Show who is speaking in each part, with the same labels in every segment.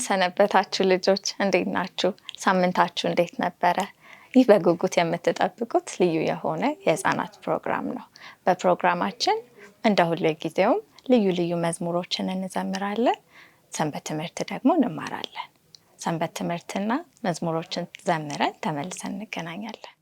Speaker 1: ሰነበታችሁ ልጆች? እንዴት ናችሁ? ሳምንታችሁ እንዴት ነበረ? ይህ በጉጉት የምትጠብቁት ልዩ የሆነ የህፃናት ፕሮግራም ነው። በፕሮግራማችን እንደ ሁሉ ጊዜውም ልዩ ልዩ መዝሙሮችን እንዘምራለን። ሰንበት ትምህርት ደግሞ እንማራለን። ሰንበት ትምህርትና መዝሙሮችን ዘምረን ተመልሰን እንገናኛለን።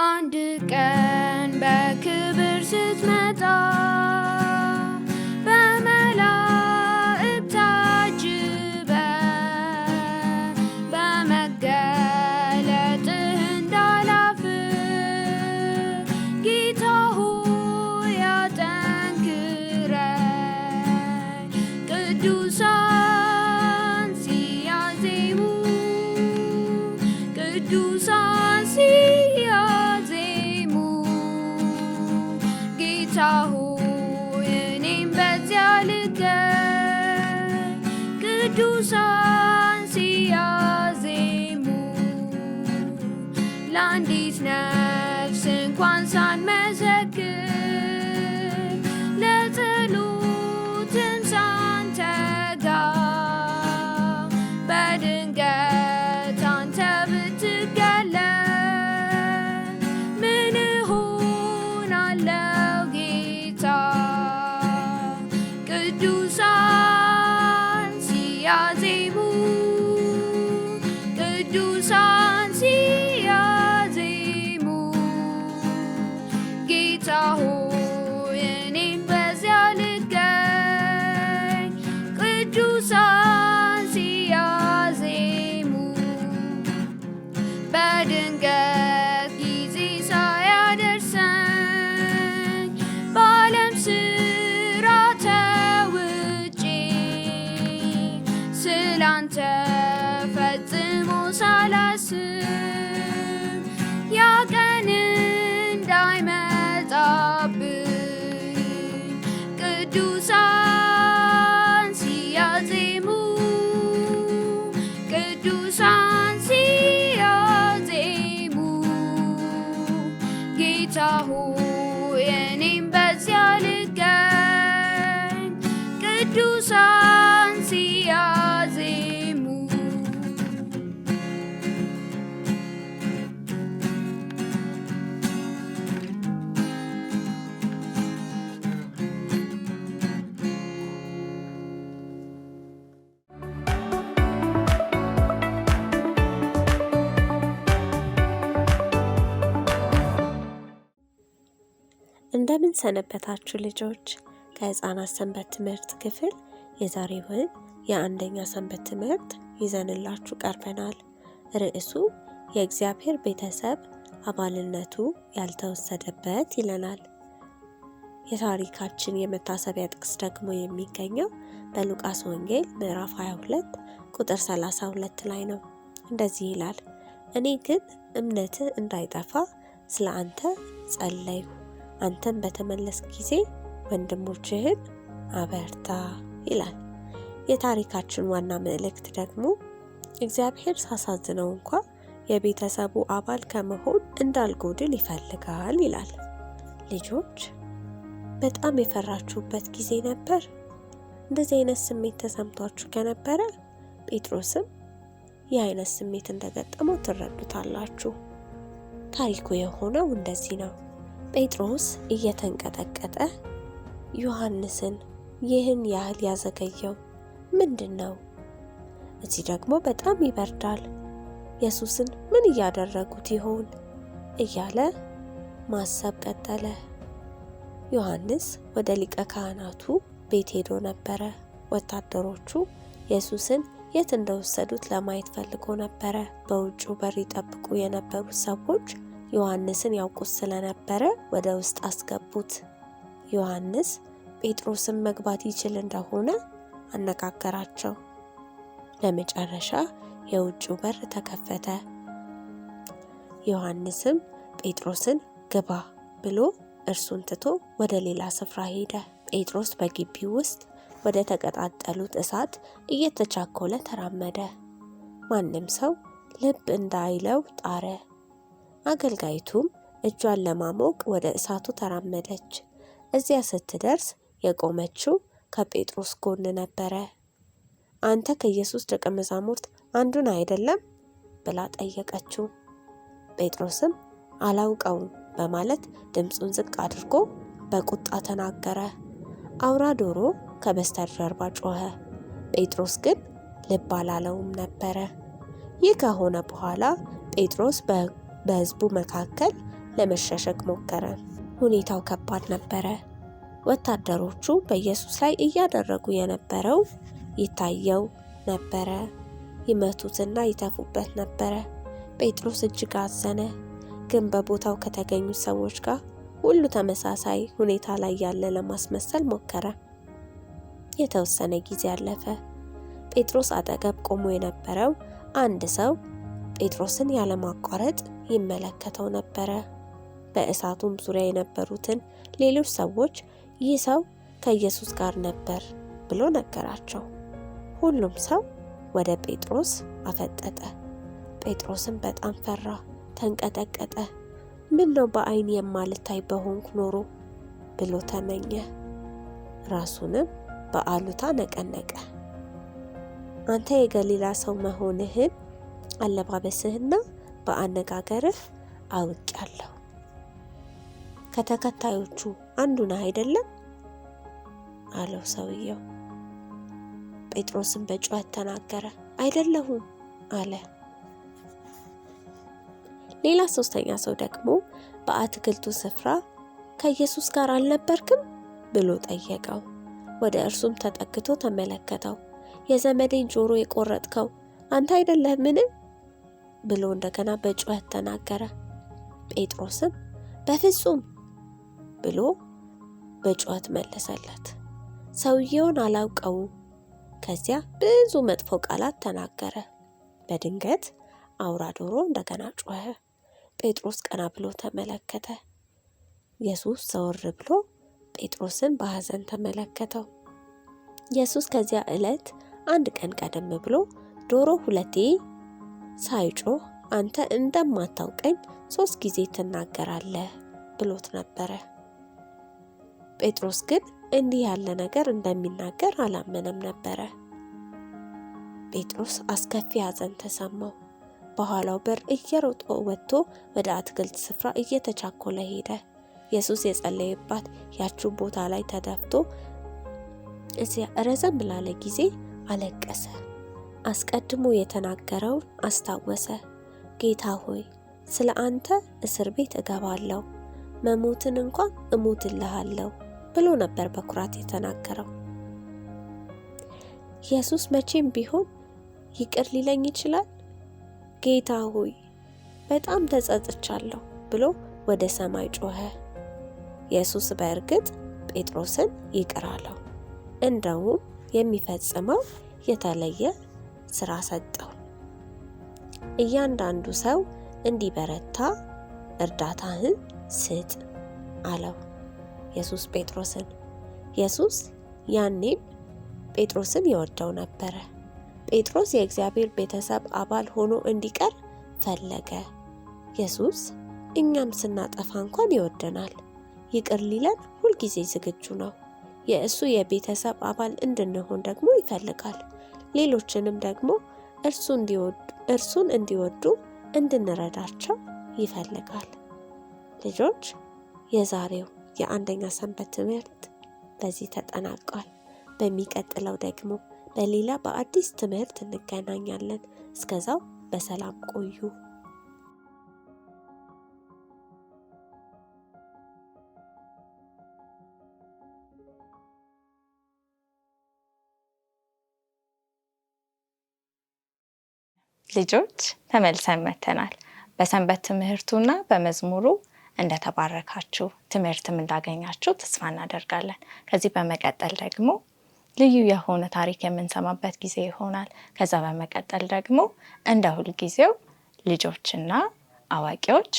Speaker 2: አንድ ቀን በክብር ስትመጣ በመላእክት ታጅበህ በመገለጥህ እንዳላፍር ጌታ ሆይ አጠንክረኝ። ቅዱሳን ሲያዜሙ ቅዱሳን ጌታ ሆይ እኔም በዚያ ልገኝ። ቅዱሳን ሲያዜሙ ለአንዲት ነፍስ እንኳን ሳንመሰክር ለጸሎትም ሳንተጋ በድንገት አንተ ብትገለጥ ምን እሆናለሁ? ቅዱሳን ሲያዜሙ ቅዱሳን ሲያዜሙ ጌታ ሆይ እኔም በዚያ ልገኝ። ቅዱሳን ሲያዜሙ በድንገት ጊዜ ሳያደርሰኝ በዓለም ስላንተ ፈጽሞ ሳላስብ ያ ቀን እንዳይመጣብኝ ቅዱሳን ሲያዜሙ ቅዱሳን ሲያዜሙ ጌታ ሆይ እኔም በዚያ ልገኝ። ቅዱሳን ሲያዜሙ
Speaker 3: እንደምን ሰነበታችሁ ልጆች? ከህፃናት ሰንበት ትምህርት ክፍል የዛሬውን የአንደኛ ሰንበት ትምህርት ይዘንላችሁ ቀርበናል። ርዕሱ የእግዚአብሔር ቤተሰብ አባልነቱ ያልተወሰደበት ይለናል። የታሪካችን የመታሰቢያ ጥቅስ ደግሞ የሚገኘው በሉቃስ ወንጌል ምዕራፍ 22 ቁጥር 32 ላይ ነው። እንደዚህ ይላል፣ እኔ ግን እምነትህ እንዳይጠፋ ስለ አንተ ጸለይሁ፣ አንተም በተመለስ ጊዜ ወንድሞችህን አበርታ ይላል። የታሪካችን ዋና መልእክት ደግሞ እግዚአብሔር ሳሳዝነው እንኳ የቤተሰቡ አባል ከመሆን እንዳልጎድል ይፈልጋል ይላል። ልጆች በጣም የፈራችሁበት ጊዜ ነበር? እንደዚህ አይነት ስሜት ተሰምቷችሁ ከነበረ ጴጥሮስም ይህ አይነት ስሜት እንደገጠመው ትረዱታላችሁ። ታሪኩ የሆነው እንደዚህ ነው። ጴጥሮስ እየተንቀጠቀጠ ዮሐንስን ይህን ያህል ያዘገየው ምንድን ነው? እዚህ ደግሞ በጣም ይበርዳል። ኢየሱስን ምን እያደረጉት ይሆን እያለ ማሰብ ቀጠለ። ዮሐንስ ወደ ሊቀ ካህናቱ ቤት ሄዶ ነበረ። ወታደሮቹ ኢየሱስን የት እንደወሰዱት ለማየት ፈልጎ ነበረ። በውጭው በር ይጠብቁ የነበሩት ሰዎች ዮሐንስን ያውቁት ስለነበረ ወደ ውስጥ አስገቡት። ዮሐንስ ጴጥሮስን መግባት ይችል እንደሆነ አነጋገራቸው። ለመጨረሻ የውጭው በር ተከፈተ። ዮሐንስም ጴጥሮስን ግባ ብሎ እርሱን ትቶ ወደ ሌላ ስፍራ ሄደ። ጴጥሮስ በግቢው ውስጥ ወደ ተቀጣጠሉት እሳት እየተቻኮለ ተራመደ። ማንም ሰው ልብ እንዳይለው ጣረ። አገልጋይቱም እጇን ለማሞቅ ወደ እሳቱ ተራመደች። እዚያ ስትደርስ የቆመችው ከጴጥሮስ ጎን ነበረ። አንተ ከኢየሱስ ደቀ መዛሙርት አንዱን አይደለም? ብላ ጠየቀችው። ጴጥሮስም አላውቀውም በማለት ድምፁን ዝቅ አድርጎ በቁጣ ተናገረ። አውራ ዶሮ ከበስተጀርባ ጮኸ። ጴጥሮስ ግን ልብ አላለውም ነበረ። ይህ ከሆነ በኋላ ጴጥሮስ በሕዝቡ መካከል ለመሸሸግ ሞከረ። ሁኔታው ከባድ ነበረ። ወታደሮቹ በኢየሱስ ላይ እያደረጉ የነበረው ይታየው ነበረ። ይመቱትና ይተፉበት ነበረ። ጴጥሮስ እጅግ አዘነ። ግን በቦታው ከተገኙት ሰዎች ጋር ሁሉ ተመሳሳይ ሁኔታ ላይ ያለ ለማስመሰል ሞከረ። የተወሰነ ጊዜ አለፈ። ጴጥሮስ አጠገብ ቆሞ የነበረው አንድ ሰው ጴጥሮስን ያለማቋረጥ ይመለከተው ነበረ። በእሳቱም ዙሪያ የነበሩትን ሌሎች ሰዎች ይህ ሰው ከኢየሱስ ጋር ነበር ብሎ ነገራቸው። ሁሉም ሰው ወደ ጴጥሮስ አፈጠጠ። ጴጥሮስም በጣም ፈራ፣ ተንቀጠቀጠ። ምን ነው በዓይን የማልታይ በሆንኩ ኖሮ ብሎ ተመኘ። ራሱንም በአሉታ ነቀነቀ። አንተ የገሊላ ሰው መሆንህን አለባበስህና በአነጋገርህ አውቄአለሁ። ከተከታዮቹ አንዱ ነህ አይደለም? አለው ሰውየው። ጴጥሮስም በጩኸት ተናገረ፣ አይደለሁም አለ። ሌላ ሶስተኛ ሰው ደግሞ በአትክልቱ ስፍራ ከኢየሱስ ጋር አልነበርክም ብሎ ጠየቀው። ወደ እርሱም ተጠግቶ ተመለከተው። የዘመዴን ጆሮ የቆረጥከው አንተ አይደለህምን? ብሎ እንደገና በጩኸት ተናገረ። ጴጥሮስም በፍጹም ብሎ በጩኸት መለሰለት። ሰውየውን አላውቀውም። ከዚያ ብዙ መጥፎ ቃላት ተናገረ። በድንገት አውራ ዶሮ እንደገና ጮኸ። ጴጥሮስ ቀና ብሎ ተመለከተ። ኢየሱስ ዘወር ብሎ ጴጥሮስን በሐዘን ተመለከተው። ኢየሱስ ከዚያ ዕለት አንድ ቀን ቀደም ብሎ ዶሮ 2 ሳይጮህ አንተ እንደማታውቀኝ 3 ጊዜ ትናገራለህ ብሎት ነበረ። ጴጥሮስ ግን እንዲህ ያለ ነገር እንደሚናገር አላመነም ነበረ። ጴጥሮስ አስከፊ ሐዘን ተሰማው። በኋላው በር እየሮጠ ወጥቶ ወደ አትክልት ስፍራ እየተቻኮለ ሄደ። ኢየሱስ የጸለየባት ያችው ቦታ ላይ ተደፍቶ እዚያ ረዘም ላለ ጊዜ አለቀሰ። አስቀድሞ የተናገረውን አስታወሰ። ጌታ ሆይ ስለ አንተ እስር ቤት እገባለሁ፣ መሞትን እንኳን እሞትልሃለሁ ብሎ ነበር በኩራት የተናገረው። ኢየሱስ መቼም ቢሆን ይቅር ሊለኝ ይችላል? ጌታ ሆይ በጣም ተጸጽቻለሁ ብሎ ወደ ሰማይ ጮኸ። ኢየሱስ በእርግጥ ጴጥሮስን ይቅር አለው። እንደውም የሚፈጽመው የተለየ ስራ ሰጠው። እያንዳንዱ ሰው እንዲበረታ እርዳታህን ስጥ አለው ኢየሱስ ጴጥሮስን። ኢየሱስ ያኔም ጴጥሮስን ይወደው ነበረ። ጴጥሮስ የእግዚአብሔር ቤተሰብ አባል ሆኖ እንዲቀር ፈለገ። ኢየሱስ እኛም ስናጠፋ እንኳን ይወደናል። ይቅር ሊለን ሁልጊዜ ዝግጁ ነው። የእሱ የቤተሰብ አባል እንድንሆን ደግሞ ይፈልጋል። ሌሎችንም ደግሞ እርሱን እንዲወዱ እንድንረዳቸው ይፈልጋል። ልጆች፣ የዛሬው የአንደኛ ሰንበት ትምህርት በዚህ ተጠናቋል። በሚቀጥለው ደግሞ በሌላ በአዲስ ትምህርት እንገናኛለን። እስከዛው በሰላም ቆዩ።
Speaker 1: ልጆች ተመልሰን መተናል። በሰንበት ትምህርቱና በመዝሙሩ እንደተባረካችሁ ትምህርትም እንዳገኛችሁ ተስፋ እናደርጋለን። ከዚህ በመቀጠል ደግሞ ልዩ የሆነ ታሪክ የምንሰማበት ጊዜ ይሆናል። ከዛ በመቀጠል ደግሞ እንደ ሁልጊዜው ልጆችና አዋቂዎች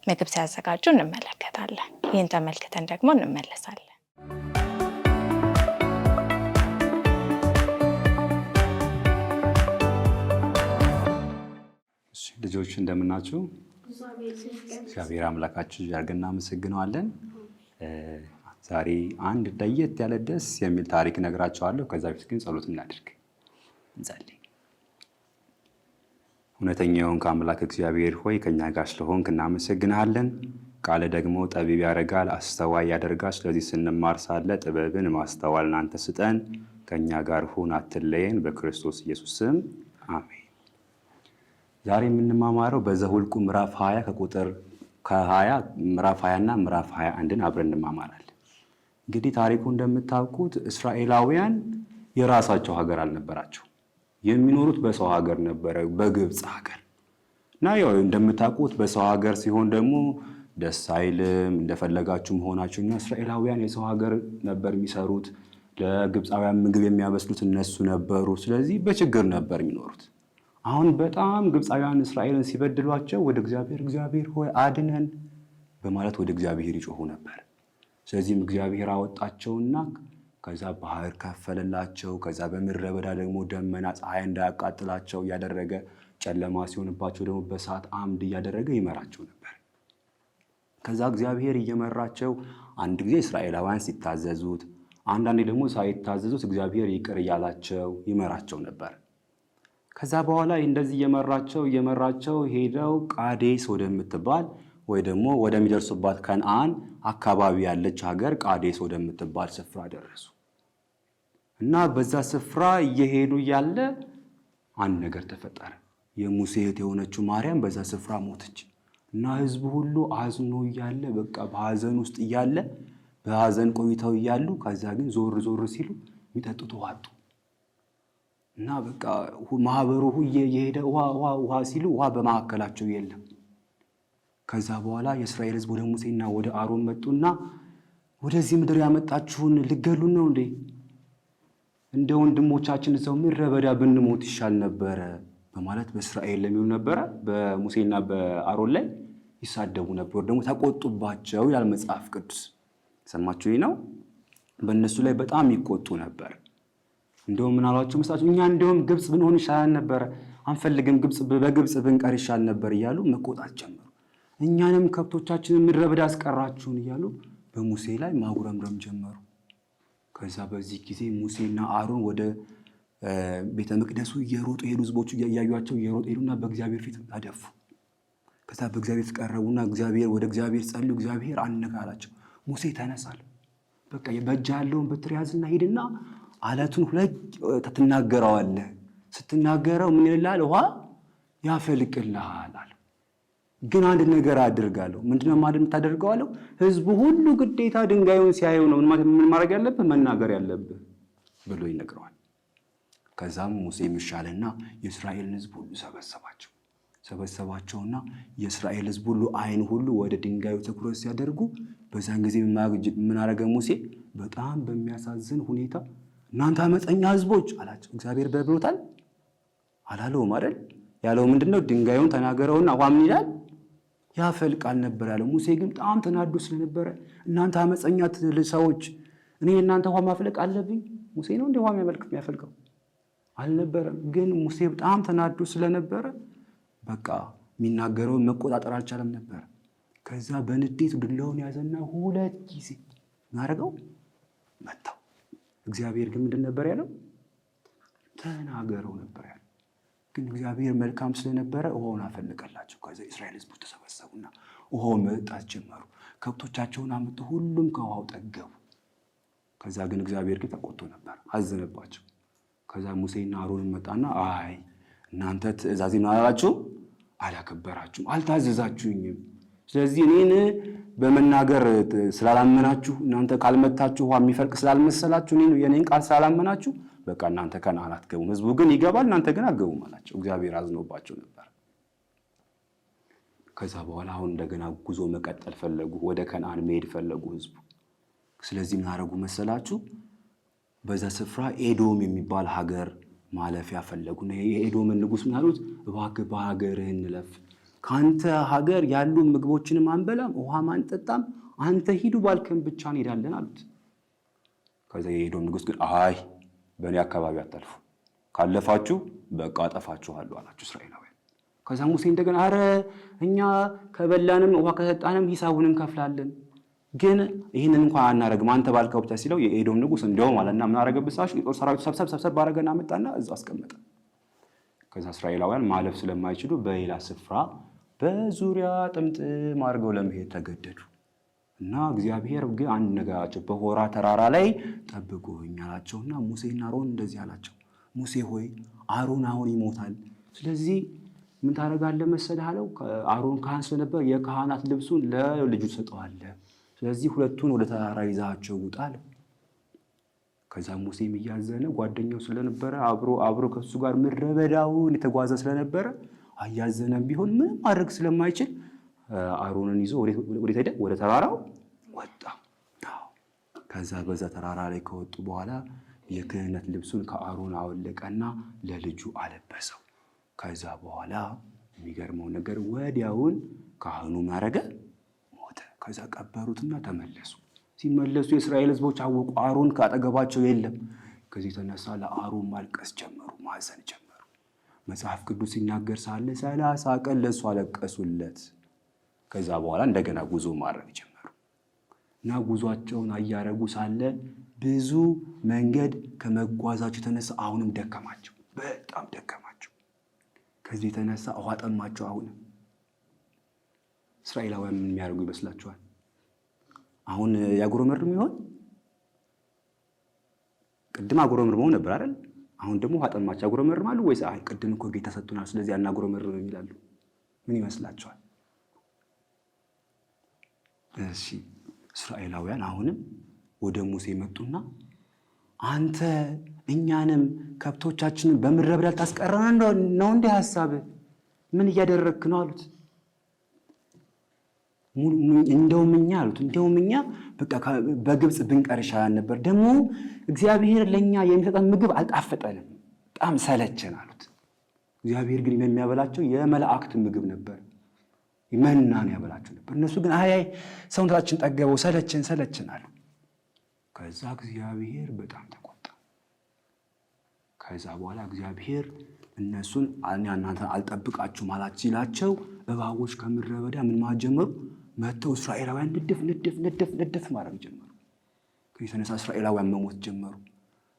Speaker 1: ምግብ ሲያዘጋጁ እንመለከታለን። ይህን ተመልክተን ደግሞ እንመለሳለን።
Speaker 4: ልጆች እንደምናችሁ? እግዚአብሔር አምላካችን ያርገና እናመሰግነዋለን። ዛሬ አንድ ለየት ያለ ደስ የሚል ታሪክ ነግራችኋለሁ። ከዛ በፊት ግን ጸሎት እናድርግ፣ እንጸልይ። እውነተኛ የሆንክ አምላክ እግዚአብሔር ሆይ ከኛ ጋር ስለሆንክ እናመሰግናለን። ቃል ደግሞ ጠቢብ ያደርጋል፣ አስተዋይ ያደርጋል። ስለዚህ ስንማር ሳለ ጥበብን ማስተዋልን አንተ ስጠን። ከኛ ጋር ሁን፣ አትለየን። በክርስቶስ ኢየሱስ ስም አሜን። ዛሬ የምንማማረው በዘኍልቍ ምዕራፍ 20 ከቁጥር ከ20 ምዕራፍ 20 እና ምዕራፍ 21ን አብረን እንማማራለን። እንግዲህ ታሪኩ እንደምታውቁት እስራኤላውያን የራሳቸው ሀገር አልነበራቸው። የሚኖሩት በሰው ሀገር ነበረ፣ በግብፅ ሀገር እና ያው እንደምታውቁት በሰው ሀገር ሲሆን ደግሞ ደስ አይልም፣ እንደፈለጋችሁ መሆናችሁ እና እስራኤላውያን የሰው ሀገር ነበር የሚሰሩት። ለግብፃውያን ምግብ የሚያበስሉት እነሱ ነበሩ። ስለዚህ በችግር ነበር የሚኖሩት። አሁን በጣም ግብፃውያን እስራኤልን ሲበድሏቸው ወደ እግዚአብሔር ሆይ አድነን በማለት ወደ እግዚአብሔር ይጮሁ ነበር። ስለዚህም እግዚአብሔር አወጣቸውና ከዛ ባህር ከፈለላቸው። ከዛ በምድረ በዳ ደግሞ ደመና ፀሐይ እንዳያቃጥላቸው እያደረገ፣ ጨለማ ሲሆንባቸው ደግሞ በእሳት አምድ እያደረገ ይመራቸው ነበር። ከዛ እግዚአብሔር እየመራቸው አንድ ጊዜ እስራኤላውያን ሲታዘዙት፣ አንዳንዴ ደግሞ ሳይታዘዙት እግዚአብሔር ይቅር እያላቸው ይመራቸው ነበር። ከዛ በኋላ እንደዚህ እየመራቸው ሄደው ቃዴስ ወደምትባል ወይ ደግሞ ወደሚደርሱባት ከነዓን አካባቢ ያለች ሀገር ቃዴስ ወደምትባል ስፍራ ደረሱ እና በዛ ስፍራ እየሄዱ ያለ አንድ ነገር ተፈጠረ። የሙሴ እህት የሆነችው ማርያም በዛ ስፍራ ሞተች እና ሕዝቡ ሁሉ አዝኖ እያለ በቃ በሐዘን ውስጥ እያለ በሐዘን ቆይተው እያሉ ከዛ ግን ዞር ሲሉ የሚጠጡት ውሃ አጡ እና በቃ ማህበሩ እየሄደ ውሃ ሲሉ ውሃ በመካከላቸው የለም። ከዛ በኋላ የእስራኤል ሕዝብ ወደ ሙሴና ወደ አሮን መጡና ወደዚህ ምድር ያመጣችሁን ልገሉን ነው እንዴ? እንደ ወንድሞቻችን እዛው ምድረ በዳ ብንሞት ይሻል ነበረ በማለት በእስራኤል ለሚሆን ነበረ በሙሴና በአሮን ላይ ይሳደቡ ነበር። ደግሞ ተቆጡባቸው ይላል መጽሐፍ ቅዱስ። ሰማችሁ ነው። በእነሱ ላይ በጣም ይቆጡ ነበር። እንደውም ምን አሏቸው መስላችሁ? እኛ እንደውም ግብፅ ብንሆን ይሻል ነበረ፣ አንፈልግም፣ በግብፅ ብንቀር ይሻል ነበር እያሉ መቆጣት ጀመሩ። እኛንም ከብቶቻችንን ምድረ በዳ አስቀራችሁን እያሉ በሙሴ ላይ ማጉረምረም ጀመሩ። ከዛ በዚህ ጊዜ ሙሴና አሮን ወደ ቤተ መቅደሱ እየሮጡ ሄዱ። ህዝቦቹ እያዩአቸው እየሮጡ ሄዱና በእግዚአብሔር ፊት አደፉ። ከዛ በእግዚአብሔር ፊት ቀረቡና ወደ እግዚአብሔር ጸልዩ። እግዚአብሔር አነጋላቸው። ሙሴ ተነሳል፣ በቃ በእጅ ያለውን በትር ያዝና ሂድና አለቱን ሁለት ትናገረዋለህ። ስትናገረው ምን ይላል? ውሃ ያፈልቅልሃል አለ። ግን አንድ ነገር አድርጋለሁ። ምንድነው ማለት የምታደርገዋለሁ? ህዝቡ ሁሉ ግዴታ ድንጋዩን ሲያየው ነው ምን ማድረግ ያለብህ መናገር ያለብህ ብሎ ይነግረዋል። ከዛም ሙሴ ምሻለና የእስራኤልን ህዝብ ሁሉ ሰበሰባቸውና የእስራኤል ህዝብ ሁሉ አይን ሁሉ ወደ ድንጋዩ ትኩረት ሲያደርጉ በዛን ጊዜ ምን አደረገ ሙሴ? በጣም በሚያሳዝን ሁኔታ እናንተ አመፀኛ ህዝቦች አላቸው። እግዚአብሔር በብሎታል አላለውም አይደል? ያለው ምንድነው? ድንጋዩን ተናገረውና ውሃ ምን ይላል? ያፈልቃል ነበር ያለው። ሙሴ ግን በጣም ተናዶ ስለነበረ እናንተ አመፀኛ ሰዎች፣ እኔ እናንተ ውሃ ማፍለቅ አለብኝ? ሙሴ ነው እንደ ውሃ የሚያፈልቀው አልነበረም። ግን ሙሴ በጣም ተናዶ ስለነበረ በቃ የሚናገረውን መቆጣጠር አልቻለም ነበር። ከዛ በንዴት ዱላውን ያዘና ሁለት ጊዜ ማረገው መታው። እግዚአብሔር ግን ምንድን ነበር ያለው? ተናገረው ነበር ያለው። ግን እግዚአብሔር መልካም ስለነበረ ውሃውን አፈለቀላቸው። ከዛ እስራኤል ህዝቦች ተሰበሰቡና ውሃውን መጠጣት ጀመሩ። ከብቶቻቸውን አመጡ፣ ሁሉም ከውሃው ጠገቡ። ከዛ ግን እግዚአብሔር ግን ተቆጥቶ ነበር፣ አዘነባቸው። ከዛ ሙሴና አሮን መጣና አይ እናንተ ትእዛዜን አላላችሁም፣ አላከበራችሁም፣ አልታዘዛችሁኝም። ስለዚህ እኔን በመናገር ስላላመናችሁ፣ እናንተ ካልመታችሁ ውሃ የሚፈልቅ ስላልመሰላችሁ፣ የኔን ቃል ስላላመናችሁ በቃ እናንተ ከነዓን አትገቡም። ህዝቡ ግን ይገባል፣ እናንተ ግን አትገቡም አላቸው። እግዚአብሔር አዝኖባቸው ነበር። ከዛ በኋላ አሁን እንደገና ጉዞ መቀጠል ፈለጉ፣ ወደ ከነዓን መሄድ ፈለጉ ህዝቡ። ስለዚህ ምን አደረጉ መሰላችሁ? በዛ ስፍራ ኤዶም የሚባል ሀገር ማለፊያ ፈለጉና የኤዶምን ንጉሥ ምን አሉት? እባክህ በሀገርህ እንለፍ፣ ከአንተ ሀገር ያሉ ምግቦችንም አንበላም፣ ውሃም አንጠጣም፣ አንተ ሂዱ ባልከን ብቻ እንሄዳለን አሉት። ከዛ የኤዶም ንጉሥ ግን አይ በእኔ አካባቢ አታልፉ፣ ካለፋችሁ በቃ አጠፋችኋለሁ አላቸው። እስራኤላውያን ከዛ ሙሴ እንደገና አረ እኛ ከበላንም ውሃ ከሰጣንም ሂሳቡን እንከፍላለን፣ ግን ይህንን እንኳን አናረግም አንተ ባልከው ብቻ ሲለው የኤዶም ንጉስ እንደው ማለትና ምን አረገብሳሽ የጦር ሰራዊቱ ሰብሰብ ባረገና መጣና እዛው አስቀመጠ። ከዛ እስራኤላውያን ማለፍ ስለማይችሉ በሌላ ስፍራ በዙሪያ ጥምጥም አድርገው ለመሄድ ተገደዱ። እና እግዚአብሔር ግን አንድ ነገር አላቸው። በሆራ ተራራ ላይ ጠብቁኝ አላቸውና ሙሴና አሮን እንደዚህ አላቸው፣ ሙሴ ሆይ አሮን አሁን ይሞታል፣ ስለዚህ ምን ታደርጋለህ መሰለህ አለው። አሮን ካህን ስለነበር የካህናት ልብሱን ለልጁ ሰጠዋለህ፣ ስለዚህ ሁለቱን ወደ ተራራ ይዛቸው ውጣ አለው። ከዛ ሙሴም እያዘነ ጓደኛው ስለነበረ አብሮ ከሱ ጋር ምድረ በዳውን የተጓዘ ስለነበረ አያዘነም ቢሆን ምንም ማድረግ ስለማይችል አሮንን ይዞ ወደ ሄደ ወደ ተራራው ወጣ። ከዛ በዛ ተራራ ላይ ከወጡ በኋላ የክህነት ልብሱን ከአሮን አወለቀና ለልጁ አለበሰው። ከዛ በኋላ የሚገርመው ነገር ወዲያውን ካህኑ ማረገ ሞተ። ከዛ ቀበሩትና ተመለሱ። ሲመለሱ የእስራኤል ሕዝቦች አወቁ አሮን ካጠገባቸው የለም። ከዚህ ተነሳ ለአሮን ማልቀስ ጀመሩ፣ ማዘን ጀመሩ። መጽሐፍ ቅዱስ ሲናገር ሳለ 30 ቀን ለሱ አለቀሱለት። ከዛ በኋላ እንደገና ጉዞ ማድረግ ጀመሩ እና ጉዟቸውን አያረጉ ሳለ ብዙ መንገድ ከመጓዛቸው የተነሳ አሁንም ደከማቸው፣ በጣም ደከማቸው። ከዚህ የተነሳ ውሃ ጠማቸው። አሁንም እስራኤላውያን ምን የሚያደርጉ ይመስላችኋል? አሁን ያጉረመርሙ ይሆን? ቅድም አጉረመርመው ነበር አይደል? አሁን ደግሞ ውሃ ጠማቸው። ያጉረመርማሉ ወይስ አይ ቅድም እኮ ጌታ ሰጥቶናል ስለዚህ አናጉረመርም ይላሉ? ምን ይመስላችኋል? እሺ እስራኤላውያን አሁንም ወደ ሙሴ መጡና አንተ እኛንም ከብቶቻችንን በምድረ በዳ ታስቀረን ነው እንደ ሐሳብ ምን እያደረግክ ነው አሉት። እንደውም እኛ በቃ በግብጽ ብንቀር ይሻላል ነበር፣ ደግሞ እግዚአብሔር ለኛ የሚሰጠን ምግብ አልጣፈጠንም፣ በጣም ሰለቸን አሉት። እግዚአብሔር ግን የሚያበላቸው የመላእክት ምግብ ነበር፣ መናን ያበላቸው ነበር። እነሱ ግን አይ ሰውነታችን ጠገበው ሰለችን አሉ። ከዛ እግዚአብሔር በጣም ተቆጣ። ከዛ በኋላ እግዚአብሔር እነሱን እናንተ አልጠብቃችሁም አላችሁ ሲላቸው እባቦች ከምድረ በዳ ምን ማለት ጀመሩ? መጥተው እስራኤላውያን ንድፍ ማድረግ ጀመሩ። ከዚህ ተነሳ እስራኤላውያን መሞት ጀመሩ።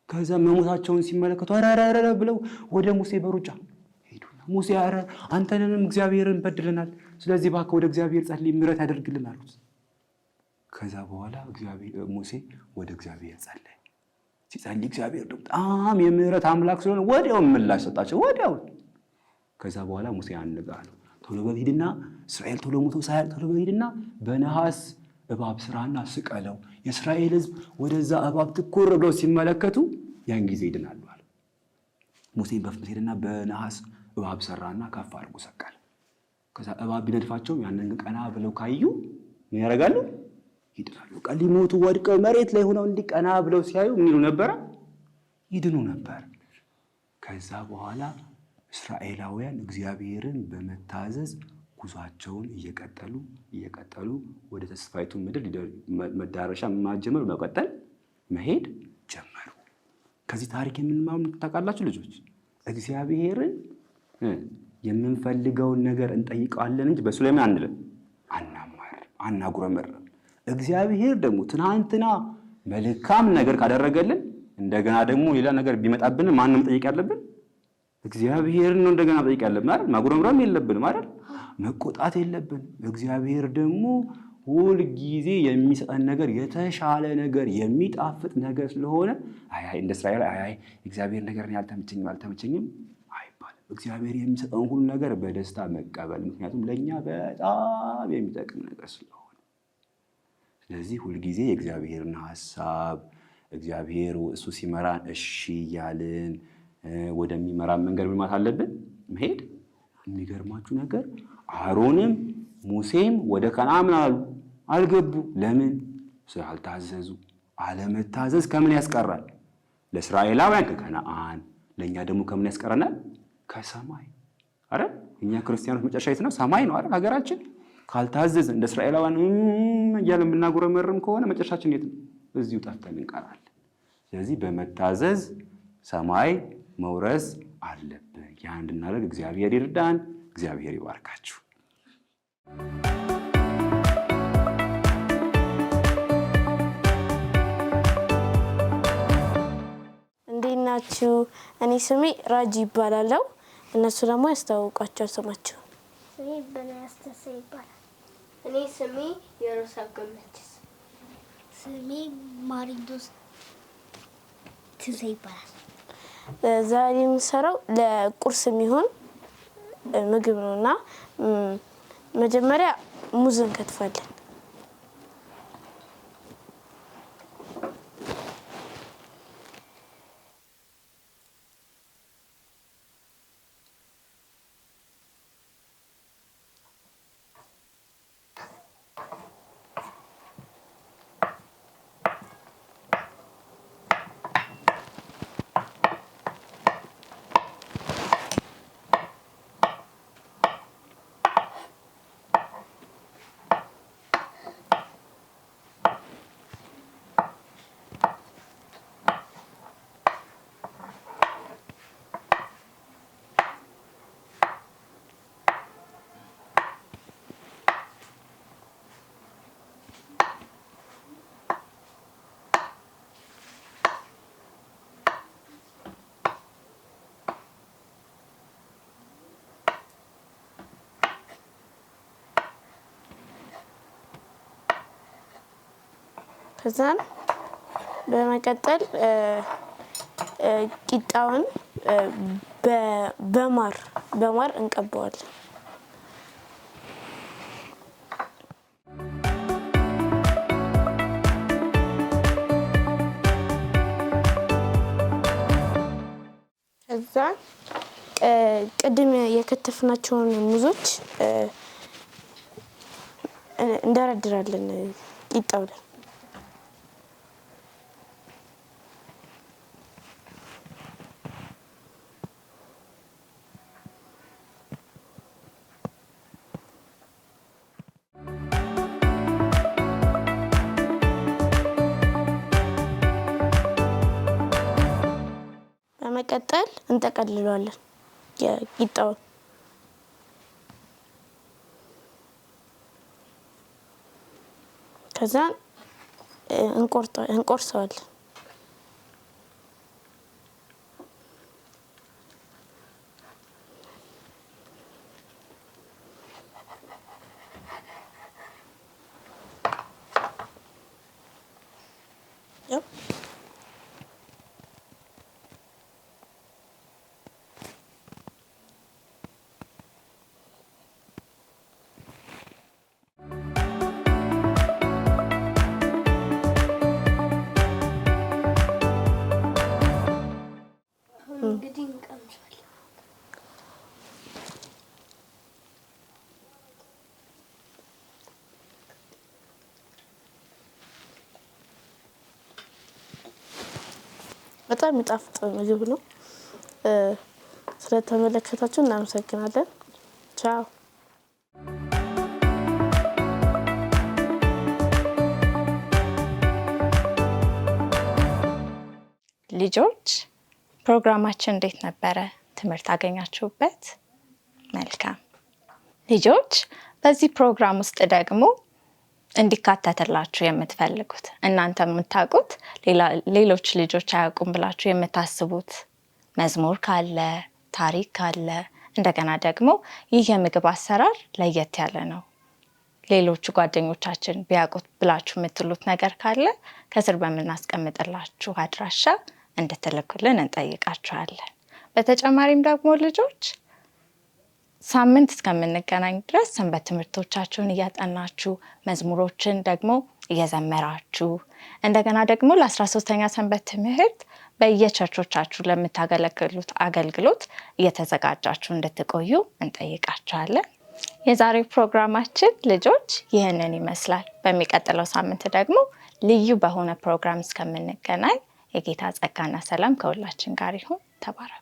Speaker 4: ከዛ መሞታቸውን ሲመለከቱ አራራራ ብለው ወደ ሙሴ በሩጫ ሄዱና ሙሴ አረ አንተንም እግዚአብሔርን በድለናል፣ ስለዚህ እባክህ ወደ እግዚአብሔር ጸልይ ምሕረት ያደርግልን አሉት። ከዛ በኋላ ሙሴ ወደ እግዚአብሔር ጸለየ። ሲጸልይ እግዚአብሔር በጣም የምሕረት አምላክ ስለሆነ ወዲያው ምላሽ ሰጣቸው፣ ወዲያው። ከዛ በኋላ ሙሴ አነጋለው ቶሎ በሂድና እስራኤል ቶሎ ሞቶ ሳያል ቶሎ በሂድና በነሐስ እባብ ስራና ስቀለው፣ የእስራኤል ሕዝብ ወደዛ እባብ ትኩር ብለው ሲመለከቱ ያን ጊዜ ይድናሉ አለ። ሙሴን በፍጥነት ሄደና በነሐስ እባብ ሰራና ከፍ አድርጎ ሰቀለ። ከዛ እባብ ቢነድፋቸው ያንን ቀና ብለው ካዩ ምን ያደርጋሉ? ይድናሉ። በቃ ሊሞቱ ወድቀው መሬት ላይ ሆነው እንዲቀና ብለው ሲያዩ ምን ይሉ ነበር? ይድኑ ነበር። ከዛ በኋላ እስራኤላውያን እግዚአብሔርን በመታዘዝ ጉዟቸውን እየቀጠሉ ወደ ተስፋይቱ ምድር መዳረሻ ማጀመር መቀጠል መሄድ ጀመሩ። ከዚህ ታሪክ የምንማረው ታውቃላችሁ ልጆች፣ እግዚአብሔርን የምንፈልገውን ነገር እንጠይቃለን እንጂ በሱ ላይ ምን አንልም፣ አናጉረመርም። እግዚአብሔር ደግሞ ትናንትና መልካም ነገር ካደረገልን እንደገና ደግሞ ሌላ ነገር ቢመጣብን ማንም ጠይቅ ያለብን እግዚአብሔር ነው። እንደገና ጠይቅ ያለብን አይደል? ማጉረምረም የለብንም አይደል? መቆጣት የለብን። እግዚአብሔር ደግሞ ሁል ጊዜ የሚሰጠን ነገር የተሻለ ነገር የሚጣፍጥ ነገር ስለሆነ አይ እንደ እስራኤል አይ እግዚአብሔር ነገር ነው አልተመቸኝም አይባልም። እግዚአብሔር የሚሰጠውን ሁሉ ነገር በደስታ መቀበል፣ ምክንያቱም ለኛ በጣም የሚጠቅም ነገር ስለሆነ። ስለዚህ ሁል ጊዜ የእግዚአብሔርን ሐሳብ እግዚአብሔር እሱ ሲመራን እሺ ያልን ወደሚመራን መንገድ ማለት አለብን መሄድ። የሚገርማችሁ ነገር አሮንም ሙሴም ወደ ከነዓን አልገቡ። ለምን? ስላልታዘዙ። አለመታዘዝ ከምን ያስቀራል? ለእስራኤላውያን ከከነዓን፣ ለእኛ ደግሞ ከምን ያስቀረናል? ከሰማይ። አረ እኛ ክርስቲያኖች መጨረሻ የት ነው? ሰማይ ነው አይደል? ሀገራችን። ካልታዘዝ እንደ እስራኤላውያን እያለን ብናጉረመርም ከሆነ መጨረሻችን የት ነው? እዚሁ ጠፍተን እንቀራለን። ስለዚህ በመታዘዝ ሰማይ መውረስ አለብን። ያን እንድናደርግ እግዚአብሔር ይርዳን። እግዚአብሔር ይባርካችሁ።
Speaker 5: እንዴት ናችሁ? እኔ ስሜ ራጂ ይባላል። እነሱ ደግሞ ያስተዋውቃቸው ስማቸው።
Speaker 6: ስሜ በናያስ ተስፋ ይባላል። እኔ ስሜ የሮሳብ ገመችስ። ስሜ ማሪዶስ ትዘ ይባላል።
Speaker 5: ዛሬ የምንሰራው ለቁርስ የሚሆን ምግብ ነውና መጀመሪያ ሙዝ እንከትፋለን። ከዛን በመቀጠል ቂጣውን በማር እንቀባዋለን። ከዛን ቅድም የከተፍናቸውን ሙዞች እንደረድራለን ቂጣው ላይ። በመቀጠል እንጠቀልለዋለን የቂጣውን። ከዛን እንቆርሰዋለን።
Speaker 6: እንግዲህ እንቀምሳለን።
Speaker 5: በጣም የሚጣፍጥ ምግብ ነው። ስለተመለከታችሁ እናመሰግናለን። ቻው።
Speaker 1: ልጆች ፕሮግራማችን እንዴት ነበረ? ትምህርት አገኛችሁበት? መልካም። ልጆች በዚህ ፕሮግራም ውስጥ ደግሞ እንዲካተትላችሁ የምትፈልጉት እናንተ የምታውቁት ሌሎች ልጆች አያውቁም ብላችሁ የምታስቡት መዝሙር ካለ፣ ታሪክ ካለ፣ እንደገና ደግሞ ይህ የምግብ አሰራር ለየት ያለ ነው፣ ሌሎቹ ጓደኞቻችን ቢያውቁት ብላችሁ የምትሉት ነገር ካለ ከስር በምናስቀምጥላችሁ አድራሻ እንድትልኩልን እንጠይቃችኋለን። በተጨማሪም ደግሞ ልጆች ሳምንት እስከምንገናኝ ድረስ ሰንበት ትምህርቶቻችሁን እያጠናችሁ መዝሙሮችን ደግሞ እየዘመራችሁ እንደገና ደግሞ ለ13ኛ ሰንበት ትምህርት በየቸርቾቻችሁ ለምታገለግሉት አገልግሎት እየተዘጋጃችሁ እንድትቆዩ እንጠይቃችኋለን። የዛሬው ፕሮግራማችን ልጆች ይህንን ይመስላል። በሚቀጥለው ሳምንት ደግሞ ልዩ በሆነ ፕሮግራም እስከምንገናኝ የጌታ ጸጋና ሰላም ከሁላችን ጋር ይሁን። ተባረኩ።